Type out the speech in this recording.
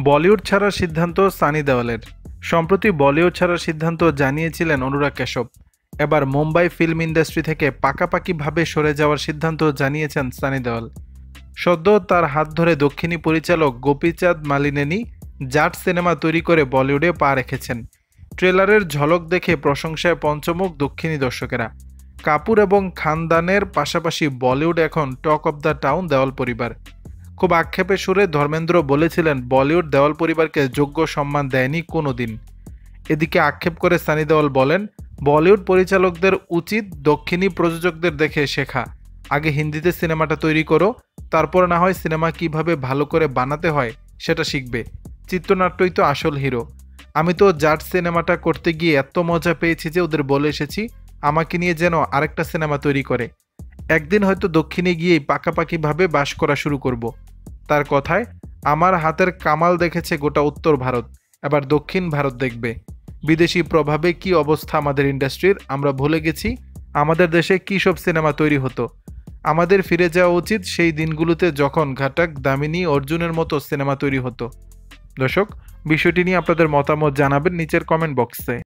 বলিউড ছাড়ার সিদ্ধান্ত সানি দেওয়ালের। সম্প্রতি বলিউড ছাড়ার সিদ্ধান্ত জানিয়েছিলেন অনুরাগ কাশ্যপ। এবার মুম্বাই ফিল্ম ইন্ডাস্ট্রি থেকে পাকাপাকিভাবে সরে যাওয়ার সিদ্ধান্ত জানিয়েছেন সানি দেওয়াল। সদ্য তার হাত ধরে দক্ষিণী পরিচালক গোপীচাঁদ মালিনেনি জাট সিনেমা তৈরি করে বলিউডে পা রেখেছেন। ট্রেলারের ঝলক দেখে প্রশংসায় পঞ্চমুখ দক্ষিণী দর্শকেরা। কাপুর এবং খানদানের পাশাপাশি বলিউড এখন টক অব দ্য টাউন দেওয়াল পরিবার। খুব আক্ষেপে সুরে ধর্মেন্দ্র বলেছিলেন, বলিউড দেওয়াল পরিবারকে যোগ্য সম্মান দেয়নি কোনো দিন। এদিকে আক্ষেপ করে সানি দেওয়াল বলেন, বলিউড পরিচালকদের উচিত দক্ষিণী প্রযোজকদের দেখে শেখা। আগে হিন্দিতে সিনেমাটা তৈরি করো, তারপর না হয় সিনেমা কিভাবে ভালো করে বানাতে হয় সেটা শিখবে। চিত্রনাট্যই তো আসল হিরো। আমি তো জাট সিনেমাটা করতে গিয়ে এত মজা পেয়েছি যে ওদের বলে এসেছি আমাকে নিয়ে যেন আরেকটা সিনেমা তৈরি করে। একদিন হয়তো দক্ষিণে গিয়েই পাকাপাকিভাবে বাস করা শুরু করব। তার কথায়, আমার হাতের কামাল দেখেছে গোটা উত্তর ভারত, এবার দক্ষিণ ভারত দেখবে। বিদেশি প্রভাবে কি অবস্থা আমাদের ইন্ডাস্ট্রির আমরা ভুলে গেছি আমাদের দেশে কী সব সিনেমা তৈরি হতো। আমাদের ফিরে যাওয়া উচিত সেই দিনগুলোতে যখন ঘাটাক, দামিনী, অর্জুনের মতো সিনেমা তৈরি হতো। দর্শক, বিষয়টি নিয়ে আপনাদের মতামত জানাবেন নিচের কমেন্ট বক্সে।